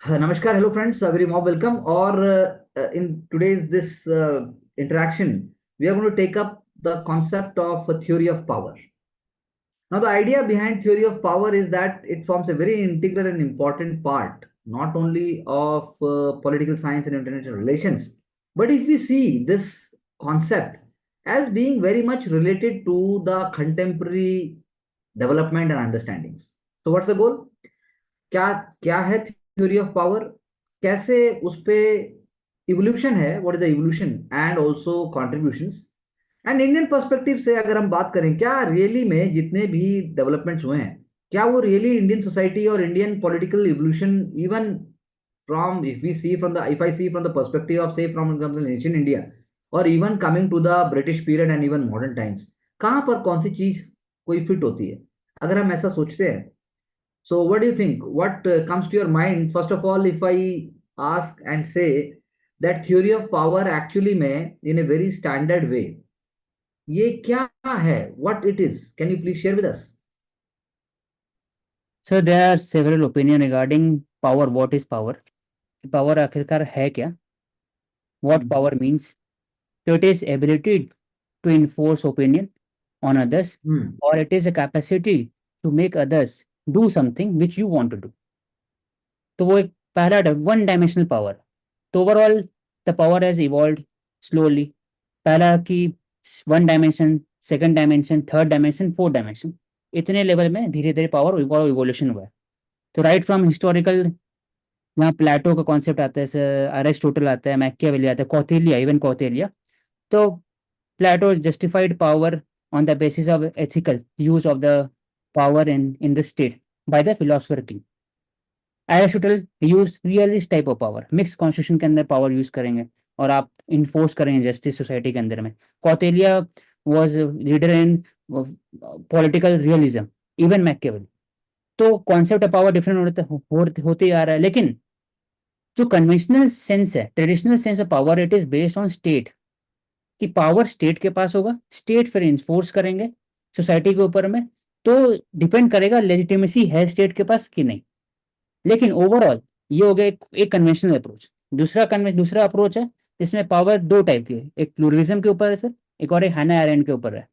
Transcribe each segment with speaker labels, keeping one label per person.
Speaker 1: Namaskar, hello friends, a very warm welcome. Or in today's this interaction, we are going to take up the concept of a theory of power. Now, the idea behind theory of power is that it forms a very integral and important part, not only of political science and international relations, but if we see this concept as being very much related to the contemporary development and understandings. So, what's the goal? क्या क्या है theory of power, कैसे उस पे evolution है, what is the evolution and also contributions, and Indian perspective से अगर हम बात करें, क्या रियली में जितने भी डेवलपमेंट्स हुए हैं, क्या वो रियली इंडियन सोसाइटी और Indian political evolution, even from if we see from the if I see from the perspective of से फ्रॉम एंशिएंट इंडिया और even coming to the British period and even modern times, कहाँ पर कौन सी चीज कोई fit होती है? अगर हम ऐसा सोचते हैं, so what do you think? What comes to your mind? First of all, if I ask and say that theory of power actually में in a very standard way, ये क्या है? What it is? Can you please share with us?
Speaker 2: So there are several opinion regarding power. What is power? Power आखिरकार है क्या? What
Speaker 1: Hmm.
Speaker 2: power means? So it is ability to enforce opinion on others,
Speaker 1: Hmm.
Speaker 2: or it is a capacity to make others do something which you want to do. तो वो एक पहला one dimensional power. तो overall the power has evolve slowly. पहला कि one dimension, second dimension, third dimension, fourth dimension, इतने level में धीरे धीरे पावर इवोल्यूशन हुआ है. तो राइट फ्रॉम हिस्टोरिकल, यहाँ प्लेटो का कॉन्सेप्ट आता है, अरिस्टोटल आता है, मैकियावेली आता है, कौटिल्य, इवन कौटिल्य. तो Plato justified power on the basis of ethical use of the power in the state by the philosopher king. Aristotle use realist type of power, mix constitution के अंदर power use करेंगे और आप enforce करेंगे justice society के अंदर में. Kautilya was leader in political realism, even Machiavelli. तो कॉन्सेप्ट ऑफ पावर डिफरेंट होते आ रहा है, लेकिन जो कन्वेंशनल सेंस है, traditional sense of power, it is based on state. कि पावर स्टेट के पास होगा, स्टेट फिर इन्फोर्स करेंगे सोसाइटी के ऊपर में. तो डिपेंड करेगा लेजिटिमेसी है स्टेट के पास कि नहीं. लेकिन ओवरऑल ये हो गया एक कन्वेंशनल अप्रोच. दूसरा अप्रोच है जिसमें पावर दो टाइप की है. एक प्लूरलिज्म के ऊपर है सर, एक और एक हैना एरेंट के ऊपर है.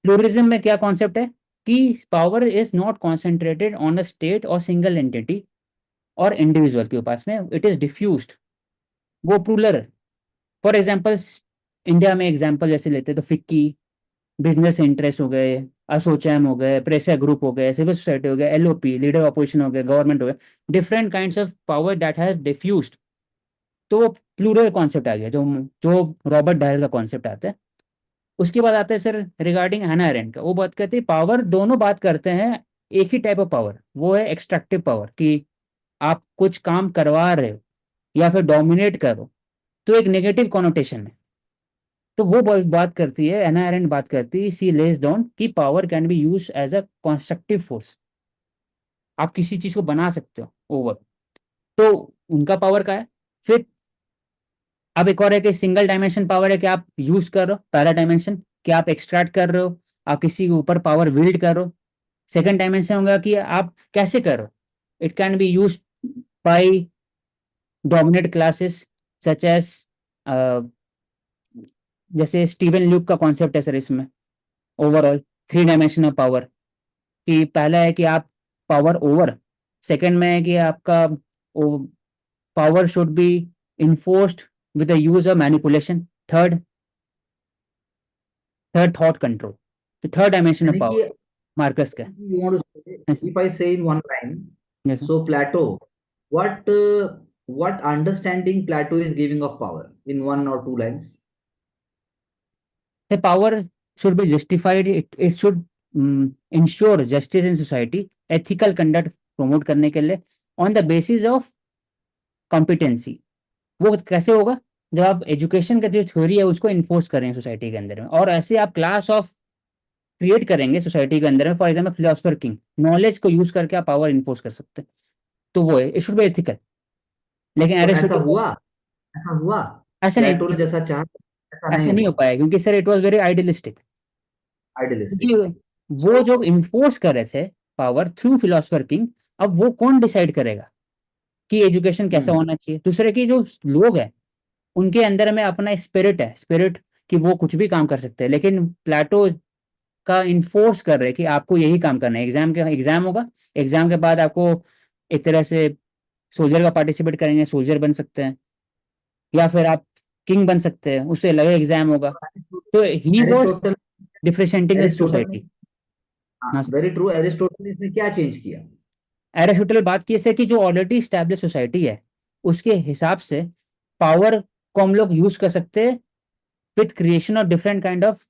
Speaker 2: प्लूरलिज्म में क्या कॉन्सेप्ट है कि power is not concentrated on a state और सिंगल एंटिटी और इंडिविजुअल के पास में, इट इज डिफ्यूज्ड. वो प्लूरल है. फॉर एग्जाम्पल, इंडिया में एग्जाम्पल जैसे लेते हैं तो फिक्की, बिजनेस इंटरेस्ट हो गए, एसोचैम हो गए, प्रेसिया ग्रुप हो गए, सिविल सोसाइटी हो गया, एलओपी, लीडर अपोजिशन हो गए, गवर्नमेंट हो गए, different kinds of power that have diffused. तो वो प्लूरल कॉन्सेप्ट आ गया, जो जो रॉबर्ट डायल का कॉन्सेप्ट आता है. उसके बाद आता है सर रिगार्डिंग हैना अरेंट का. वो बात करते हैं पावर, दोनों बात करते हैं एक ही टाइप ऑफ पावर, वो है एक्सट्रैक्टिव पावर. कि आप कुछ काम करवा रहे हो या फिर डोमिनेट करो, तो एक नेगेटिव कॉनोटेशन है. तो वो बात करती है, एना एरेंट बात करती है, सी लेस डाउन, कि power can be use as a constructive force. आप किसी चीज को बना सकते हो ओवर. तो उनका पावर का है. फिर अब एक और है कि सिंगल डायमेंशन पावर है, कि आप यूज कर रहे हो. पहला डायमेंशन कि आप एक्सट्रैक्ट कर रहे हो, आप किसी के ऊपर पावर विल्ड कर रहे हो. सेकंड डायमेंशन होगा कि आप कैसे कर रहे हो. It can be use by dominate classes such as, जैसे स्टीवन ल्यूक का कॉन्सेप्ट है सर इसमें. Overall three dimension of power, कि पहला है कि आप पावर ओवर, सेकंड में है कि आपका power should be enforced with the use of manipulation, third third thought control. तो थर्ड डायमेंशन ऑफ
Speaker 1: यानी कि
Speaker 2: पावर मार्कस का.
Speaker 1: you want to say, if I say in one line,
Speaker 2: Yes,
Speaker 1: so Plato, what understanding Plato is giving of power in one or two lines?
Speaker 2: the power should be justified, it should ensure justice in society, ethical conduct promote करने के लिए, on the basis of competency. वो कैसे होगा? जब आप education का जो थ्योरी है उसको इन्फोर्स करेंगे सोसाइटी के अंदर में, और ऐसे आप क्लास ऑफ क्रिएट करेंगे सोसाइटी के अंदर में. For example philosopher king, knowledge को यूज करके आप पावर इन्फोर्स कर सकते हैं. तो वो है, इट शुड बी एथिकल. लेकिन
Speaker 1: तो ऐसा
Speaker 2: एरिस्टोटल
Speaker 1: हुआ, ऐसा हुआ,
Speaker 2: ऐसा नहीं,
Speaker 1: प्लेटो ने जैसा चाहा ऐसा नहीं
Speaker 2: ऐसा नहीं हो
Speaker 1: हुआ,
Speaker 2: पाया, क्योंकि sir it was very idealistic.
Speaker 1: Idealistic.
Speaker 2: क्योंकि वो जो इन्फोर्स कर रहे थे पावर थ्रू फिलोसफर किंग, अब वो कौन डिसाइड करेगा? कि एजुकेशन कैसा होना चाहिए, दूसरे की जो लोग हैं उनके अंदर में अपना स्पिरिट है, स्पिरिट कि वो कुछ भी काम कर सकते हैं, लेकिन प्लेटो का इन्फोर्स कर रहे हैं कि आपको यही काम करना है। एग्जाम होगा, एग्जाम के बाद आपको एक तरह से सोल्जर का पार्टिसिपेट करेंगे, सोल्जर बन सकते हैं, या फिर आप किंग बन सकते हैं, उससे अलग एग्जाम होगा। तो he was
Speaker 1: Aristotle
Speaker 2: differentiating the
Speaker 1: Aristotle ने,
Speaker 2: सोसाइटी।
Speaker 1: हाँ
Speaker 2: हाँ,
Speaker 1: वेरी ट्रू, एरिस्टोटल ने इसमें क्या चेंज किया?
Speaker 2: एरिस्टोटल बात की है कि जो ऑलरेडी स्टैब्लिश सोसाइटी है उसके हिसाब से पावर को हम लोग यूज कर सकते हैं with creation of different kind of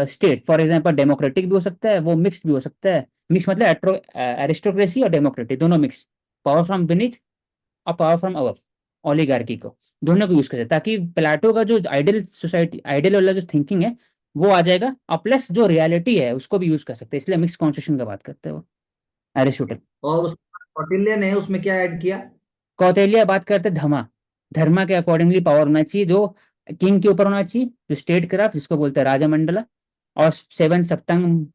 Speaker 2: state. For example democratic भी हो सकता है, वो मिक्स भी हो सकता है। मिक्स मतलब एरिस्टोक्रेसी और डेमोक्रेसी दोनों मिक्स, पावर फ्रॉम बिनीथ और पावर फ्रॉम अबव, ओलिगार्की को, दोनों को यूज करते हैं, ताकि प्लेटो का जो आइडियल सोसाइटी, आइडियल वाला जो थिंकिंग है वो आ जाएगा, और प्लस जो रियलिटी है उसको भी यूज कर सकते हैं, इसलिए मिक्स कॉन्स्टिट्यूशन का बात करते हैं वो एरिस्टोटल।
Speaker 1: और उसके बाद कौटिल्य ने उसमें क्या ऐड किया?
Speaker 2: कौटिल्य बात करते हैं धर्मा, धर्मा के अकॉर्डिंगली पावर होना चाहिए, जो किंग के ऊपर होना चाहिए, जो स्टेट क्राफ्ट जिसको बोलते हैं राजामंडला, और सेवन सप्तंग,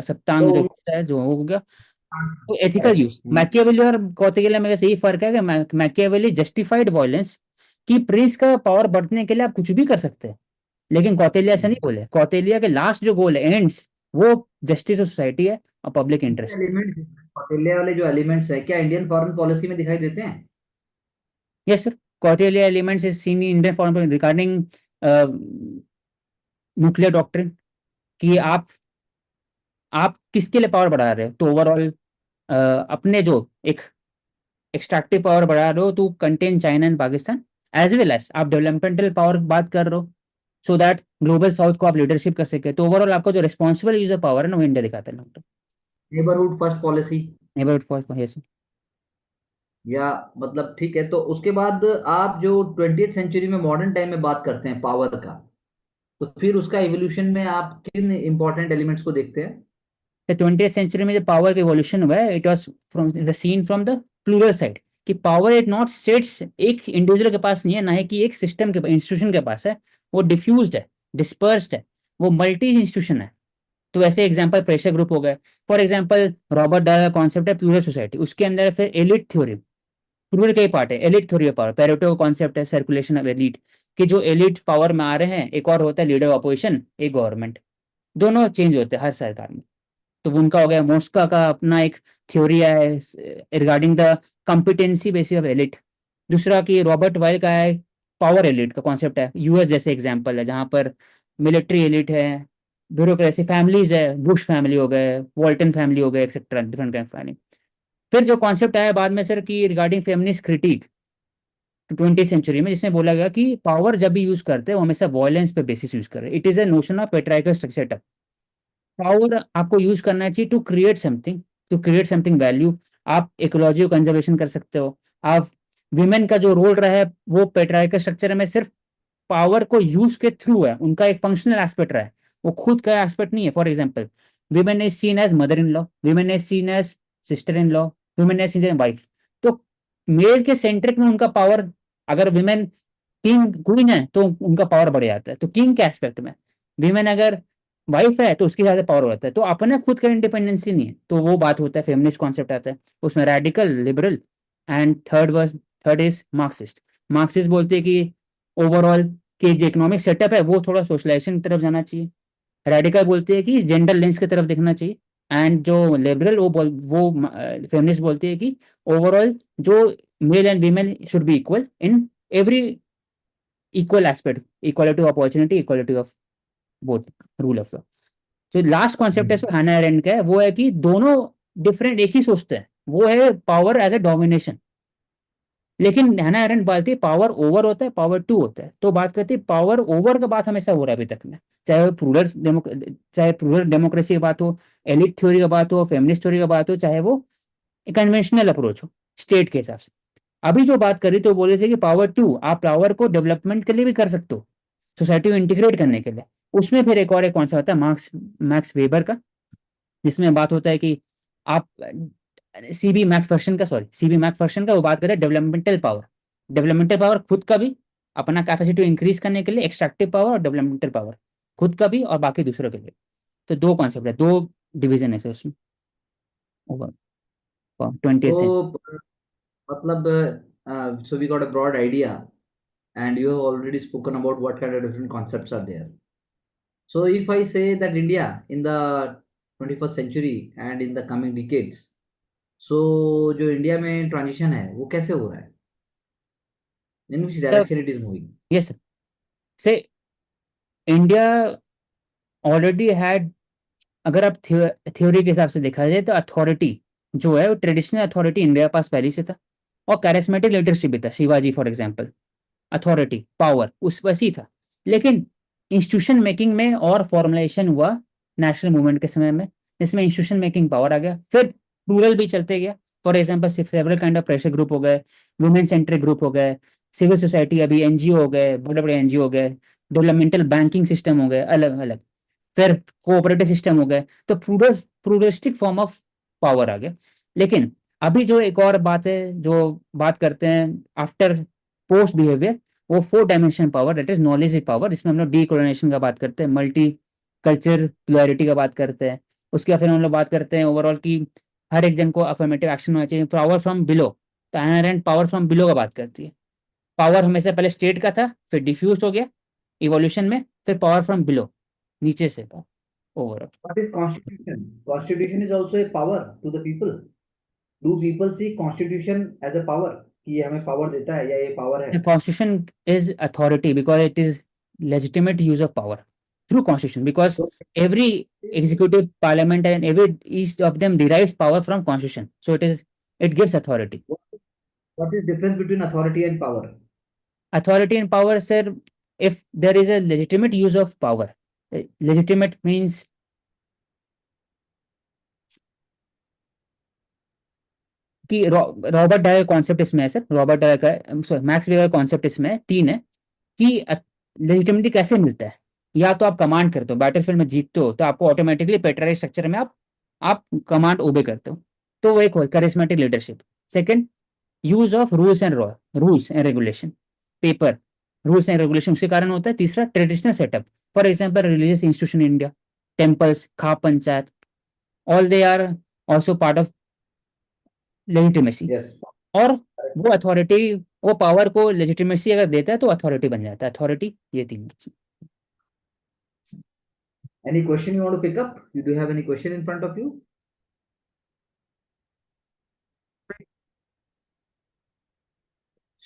Speaker 2: सप्तांग जो
Speaker 1: तो
Speaker 2: होता है जो हो गया। तो एथिकल
Speaker 1: करेक्ट।
Speaker 2: यूज, मैकियावेली और कौटिल्य में वैसे यही फर्क है कि मैकियावेली जस्टिफाइड वायलेंस, कि प्रिंस का पावर बढ़ने के लिए आप कुछ भी कर सकते हैं, लेकिन कौटिल्य ऐसा नहीं बोले। कौटिल्य के लास्ट जो गोल है, एंड्स, वो जस्टिस ऑफ सोसाइटी है और पब्लिक इंटरेस्ट।
Speaker 1: एलिमेंट, कौटिल्य वाले जो एलिमेंट्स है क्या इंडियन फॉरेन पॉलिसी में दिखाई देते हैं?
Speaker 2: Yes sir, Kautilya elements is seen in Indian foreign regarding nuclear doctrine, कि आप किसके लिए पावर बढ़ा रहे हो, तो ओवरऑल अपने जो एक एक्सट्रैक्टिव पावर बढ़ा रहे हो to contain China and Pakistan, as well as आप डेवलपमेंटल पावर बात कर रहे हो, सो दैट ग्लोबल साउथ को आप लीडरशिप कर सके। तो ओवरऑल आपका जो रिस्पॉन्सिबल यूज ऑफ पावर है ना, वो इंडिया दिखाता है long term.
Speaker 1: Neighbourhood first policy,
Speaker 2: neighbourhood for, yes.
Speaker 1: या मतलब ठीक है। तो उसके बाद आप जो 20th सेंचुरी में मॉडर्न टाइम में बात करते हैं पावर का, तो फिर उसका इवोल्यूशन में आप किन इंपॉर्टेंट एलिमेंट्स को देखते हैं?
Speaker 2: 20th सेंचुरी में जो पावर का इवोल्यूशन हुआ है, it was from the seen from the plural side, कि पावर इट नॉट सेट्स एक इंडिविजुअल के पास नहीं है, ना है कि एक सिस्टम के इंस्टीट्यूशन के पास है, वो डिफ्यूज्ड है, डिस्पर्स्ड है, वो मल्टी इंस्टीट्यूशन है। तो वैसे एग्जांपल प्रेशर ग्रुप हो गए। फॉर एग्जांपल रॉबर्ट डाल का कॉन्सेप्ट है प्लूरल सोसाइटी, उसके अंदर फिर एलिट थ्योरी, प्लूरल का ही पार्ट है elite theory of power. Pareto concept है सर्कुलेशन ऑफ एलिट, कि जो एलिट पावर में आ रहे हैं, एक और होता है लीडर ऑफ अपोजिशन, एक गवर्नमेंट, दोनों चेंज होते हैं हर सरकार में। तो वो उनका हो गया। मोस्का का अपना एक थ्योरी है regarding the competency basis of elite. दूसरा कि रॉबर्ट वाइल का है पावर एलिट का कॉन्सेप्ट है, यूएस जैसे एग्जांपल है जहां पर मिलिट्री एलिट है, ब्यूरोक्रेसी फैमिलीज है, बुश फैमिली हो गए, वॉल्टन फैमिली हो गए, एक्सेट्रा, डिफरेंट काइंड फैमिली। फिर जो कॉन्सेप्ट आया बाद में सर की regarding feminist critic 20th century में, जिसमें बोला गया कि पावर जब भी यूज करते हैं वो हमेशा वॉयलेंस पे बेसिस यूज करें। It is a notion of patriarchal structure. Power आपको यूज करना चाहिए to create something, to create something value. आप इकोलॉजी को कंजर्वेशन कर सकते हो। आप विमेन का जो रोल रहा है वो पेट्राइकल स्ट्रक्चर में सिर्फ पावर को यूज के थ्रू है, उनका एक फंक्शनल एस्पेक्ट रहा है, वो खुद का एस्पेक्ट नहीं है। For example women is seen as mother in law, women is seen as sister in law, women is seen as wife. तो मेल के सेंट्रिक में उनका पावर, अगर विमेन किंग क्वीन है तो उनका पावर बढ़ जाता है, तो किंग के एस्पेक्ट में। विमेन अगर वाइफ है तो उसके हिसाब से पावर होता है, तो अपने खुद का इंडिपेंडेंसी नहीं है। तो वो बात होता है, फेमिनिस्ट कॉन्सेप्ट आता है उसमें, radical, liberal, and third is Marxist. Marxist बोलते हैं कि ओवरऑल कि जो इकोनॉमिक सेटअप है वो थोड़ा सोशलाइजेशन की तरफ जाना चाहिए। रेडिकल बोलते हैं कि जेंडर लेंस की तरफ देखना चाहिए। एंड जो लिबरल वो फेमिनिस्ट बोलते हैं कि ओवरऑल जो male and women should be equal in every equal aspect, equality of opportunity, equality of both, rule of law. जो लास्ट कॉन्सेप्ट है सो हैना अरेंड का है, वो है कि दोनों डिफरेंट एक ही सोचते हैं, वो है पावर एज ए डोमिनेशन। लेकिन हैना अरेंड बोलती है पावर ओवर होता है, पावर टू होता है। तो बात करती है पावर ओवर का बात हमेशा हो रहा है अभी तक में, चाहे प्लूरल डेमोक्रेसी की बात हो, एलिट थ्योरी का बात हो, फेमिनिस्ट थ्योरी का बात हो, चाहे वो कन्वेंशनल अप्रोच हो स्टेट के हिसाब से। अभी जो बात करी तो बोले थे कि पावर टू, आप पावर को डेवलपमेंट के लिए भी कर सकते हो, सोसाइटी को इंटीग्रेट करने के लिए। उसमें फिर एक और एक कौन सा होता है, मार्क्स मैक्स वेबर का, जिसमें बात होता है कि आप सीबी मैकफर्शन का वो बात करें डेवलपमेंटल पावर। डेवलपमेंटल पावर खुद का भी, अपना कैपेसिटी इंक्रीज करने के लिए, एक्सट्रैक्टिव पावर और डेवलपमेंटल पावर खुद का भी और बाकी दूसरों के लिए। तो दो कॉन्सेप्ट है, दो डिवीजन है उसमें ओवर 20th सेंचुरी।
Speaker 1: तो मतलब so we got a broad idea, and you have already spoken about what kind of different concepts are there. So if I say that India in the 21st century and in the coming decades, so जो India में transition है वो कैसे हो रहा है, in which
Speaker 2: So,
Speaker 1: direction it is moving?
Speaker 2: yes, sir. Say India already had, अगर आप थ्योरी के हिसाब से देखा जाए तो अथॉरिटी जो है वो ट्रेडिशनल अथॉरिटी इंडिया के पास पहले से था, और कैरिस्मेटिक लीडरशिप भी था। Shivaji for example, authority power उस वैसी था, लेकिन इंस्टीट्यूशन मेकिंग में और फॉर्मुलेशन हुआ नेशनल मूवमेंट के समय में, जिसमें इंस्टीट्यूशन मेकिंग पावर आ गया, फिर रूरल भी चलते गया। For example several kind of pressure group हो गए, वुमेन सेंट्रिक ग्रुप हो गए, सिविल सोसाइटी, अभी एनजीओ हो गए, बड़े बड़े एनजीओ हो गए, डेवलपमेंटल बैंकिंग सिस्टम हो गए अलग अलग, फिर कोऑपरेटिव सिस्टम हो गए, तो प्लूरलिस्टिक फॉर्म ऑफ पावर आ गया। लेकिन अभी जो एक और बात है, जो बात करते हैं आफ्टर पोस्ट बिहेवियर, वो 4 dimension power, that is knowledge is power, जिसमें हम लोग डीकोलोनाइजेशन का बात करते हैं, मल्टी कल्चर प्लुरलिटी का बात करते हैं। उसके बाद फिर हम लोग बात करते हैं ओवरऑल की हर एक जन को अफर्मेटिव एक्शन होना चाहिए, पावर फ्रॉम बिलो, तो इनहेरेंट पावर फ्रॉम बिलो का बात करती है। पावर हमेशा पहले स्टेट का था, फिर डिफ्यूज हो गया इवोल्यूशन में, फिर पावर फ्रॉम बिलो, नीचे से overall.
Speaker 1: What is constitution? Constitution is also a power to the people. Do people see constitution as a power कि ये हमें पावर देता है या ये पावर है?
Speaker 2: The constitution is authority because it is legitimate use of power through constitution, because
Speaker 1: So
Speaker 2: every executive parliament and every each of them derives power from constitution, so it gives authority.
Speaker 1: what is difference between authority and power?
Speaker 2: Authority and power, sir, if there is a legitimate use of power, legitimate means कि Robert Dyer concept इसमें है sir, Robert Dyer का sorry max weber concept इसमें तीन है कि लेजिटिमिटी कैसे मिलता है। या तो आप कमांड करते हो, बैटलफील्ड में जीतते हो तो आपको ऑटोमेटिकली पेट्राइज स्ट्रक्चर में आप कमांड ओबे करते हो, तो वो एक charismatic leadership. Second, use of rules and regulation, paper rules and regulation उसके कारण होता है। तीसरा, traditional setup, for example religious institution in India, temples, khap panchayat, all they are also part of legitimacy.
Speaker 1: Yes.
Speaker 2: और वो अथॉरिटी, वो पावर को legitimacy अगर देता है तो अथॉरिटी बन जाता है, अथॉरिटी, ये तीन।
Speaker 1: Any question you want to pick up? You do have any question in front of you?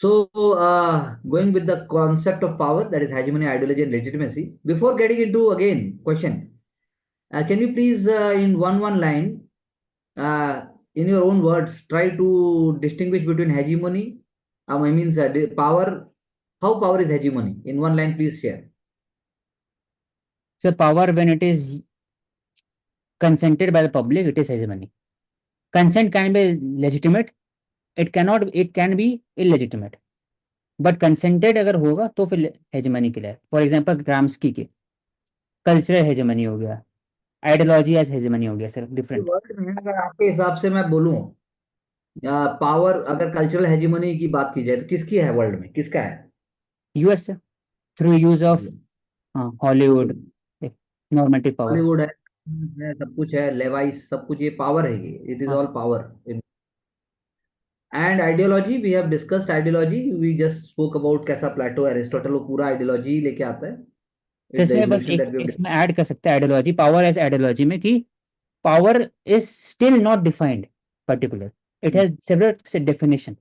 Speaker 1: So, going with the concept of power, that is hegemony, ideology, and legitimacy. Before getting into again question, can you please, in one line, in your own words, try to distinguish between hegemony, I mean, power. How power is hegemony? In one line, please share.
Speaker 2: So power, when it is consented by the public, it is hegemony. Consent can be legitimate, it can be illegitimate, but consented अगर होगा तो फिर hegemony के लिए। For example Gramsci के cultural hegemony हो गया, ideology as hegemony हो गया सर, डिफरेंट।
Speaker 1: वर्ल्ड में अगर आपके हिसाब से मैं बोलूं, पावर अगर कल्चरल हेजिमनी की बात की जाए तो किसकी है, वर्ल्ड में किसका है?
Speaker 2: यूएस से, through use of Hollywood, normative power.
Speaker 1: Bollywood है, सब कुछ है, लेवाइस, सब कुछ, ये पावर है, ये इट इज
Speaker 2: हाँ
Speaker 1: all
Speaker 2: sir,
Speaker 1: power. And ideology, we have discussed ideology, we just spoke about कैसा प्लेटो एरिस्टोटल वो पूरा आइडियोलॉजी लेके आता है।
Speaker 2: तो
Speaker 1: इज द
Speaker 2: इसमें बस
Speaker 1: इवोल्यूशन
Speaker 2: एक
Speaker 1: दैट वी हैव।
Speaker 2: इसमें ऐड कर सकते हैं आइडियोलॉजी, पावर एज आइडियोलॉजी में, कि power is still not defined particular, it has several definition.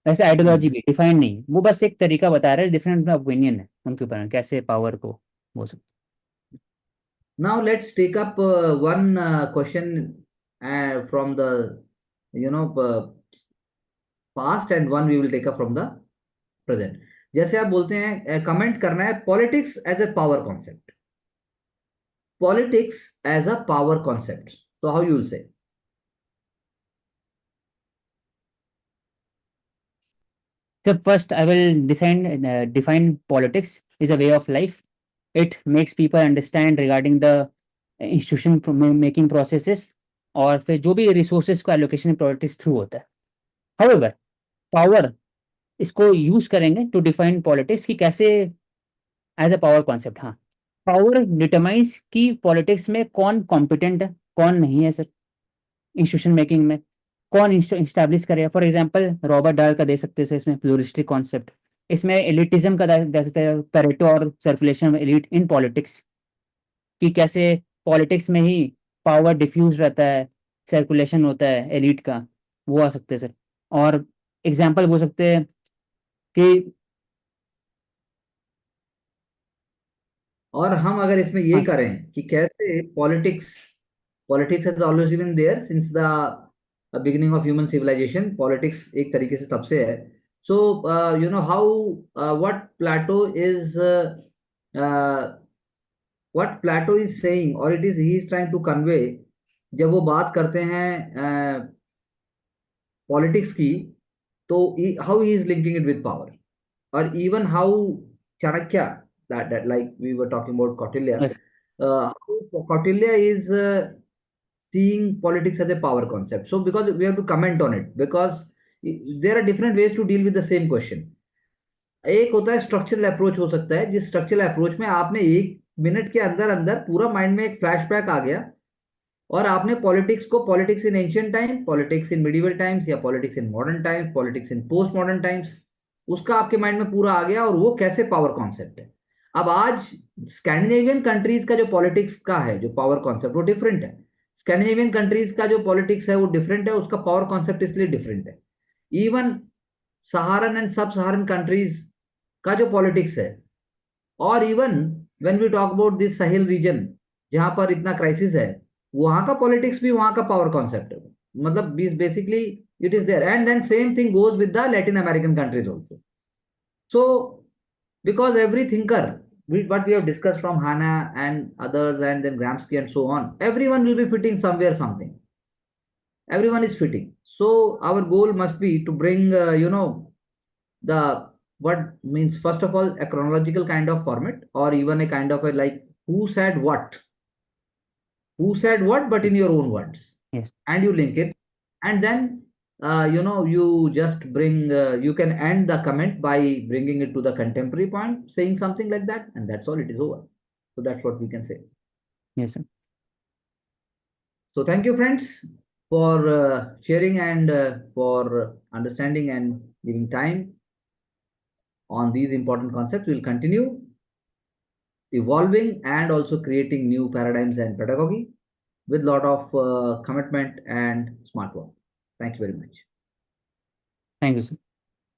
Speaker 2: वैसे आइडियोलॉजी भी डिफाइंड नहीं, वो बस एक तरीका बता रहे हैं, डिफरेंट ओपिनियन है उनके ऊपर कैसे पावर को वो सब।
Speaker 1: Now let's take up one question from the past, and one we will take up from the present. जैसे आप बोलते हैं कमेंट करना है, politics as a power concept, politics as a power concept, तो how you will say?
Speaker 2: So first, I will define politics is a way of life. It makes people understand regarding the institution making processes, और फिर जो भी resources को allocation politics through होता है। However, power, इसको use करेंगे to define politics कि कैसे एज अ पावर कॉन्सेप्ट। हाँ, पावर डिटरमाइंस कि पॉलिटिक्स में कौन कॉम्पिटेंट है, कौन नहीं है सर, इंस्टीट्यूशन मेकिंग में। कौन इस्टेब्लिश करे? फॉर एग्जांपल रॉबर्ट डाल का दे सकते हैं इसमें प्लूरिस्टिक कॉन्सेप्ट, इसमें एलिटिज्म का दे सकते हैं, पेरेटो और सर्कुलेशन एलिट इन पॉलिटिक्स, कि कैसे पॉलिटिक्स में ही पावर डिफ्यूज रहता है, सर्कुलेशन होता है एलिट का, वो आ सकते हैं सर। और एग्जांपल बोल सकते हैं कि
Speaker 1: और हम अगर इसमें ये
Speaker 2: हाँ
Speaker 1: करें कि कैसे politics politics has always been there since the beginning of human civilisation, politics एक तरीके से तब से है। So you know how what Plato is what Plato is saying और it is he is trying to convey, जब वो बात करते हैं पॉलिटिक्स की, तो how he is linking it with power, और even how Chanakya, that like we were talking about Kautilya,
Speaker 2: yes,
Speaker 1: how Kautilya is seeing politics as a power concept. So because we have to comment on it, because there are different ways to deal with the same question. एक होता है structural approach, हो सकता है जिस structural approach में आपने 1 minute के अंदर अंदर पूरा माइंड में एक फ्लैशबैक आ गया, और आपने पॉलिटिक्स को politics in ancient time, politics in medieval times, या politics in modern times, politics in post modern times, उसका आपके माइंड में पूरा आ गया, और वो कैसे पावर कॉन्सेप्ट है। अब आज स्कैंडिनेवियन कंट्रीज का जो पॉलिटिक्स का है जो पावर कॉन्सेप्ट, वो डिफरेंट है। स्कैंडिनेवियन कंट्रीज का जो पॉलिटिक्स है वो डिफरेंट है, उसका पावर कॉन्सेप्ट इसलिए डिफरेंट है। Even Saharan and sub Saharan countries का जो पॉलिटिक्स है, और even when we talk about this Sahel region जहां पर इतना क्राइसिस है, वहां का पॉलिटिक्स भी वहां का पावर कॉन्सेप्ट है, मतलब basically it is there, and then same thing goes with the Latin American countries also. So because every thinker, what we have discussed from Hannah and others, and then Gramsci and so on, everyone will be fitting somewhere something, everyone is fitting. So our goal must be to bring the what means, first of all, a chronological kind of format, or even a kind of a like who said what but in your own words,
Speaker 2: yes.
Speaker 1: and you link it, and then you just bring you can end the comment by bringing it to the contemporary point, saying something like that, and that's all, it is over. So that's what we can say.
Speaker 2: Yes, sir.
Speaker 1: So thank you, friends, for sharing, and for understanding and giving time on these important concepts. We'll continue evolving and also creating new paradigms and pedagogy with lot of commitment and smart work. Thank you very much.
Speaker 2: Thank you, sir.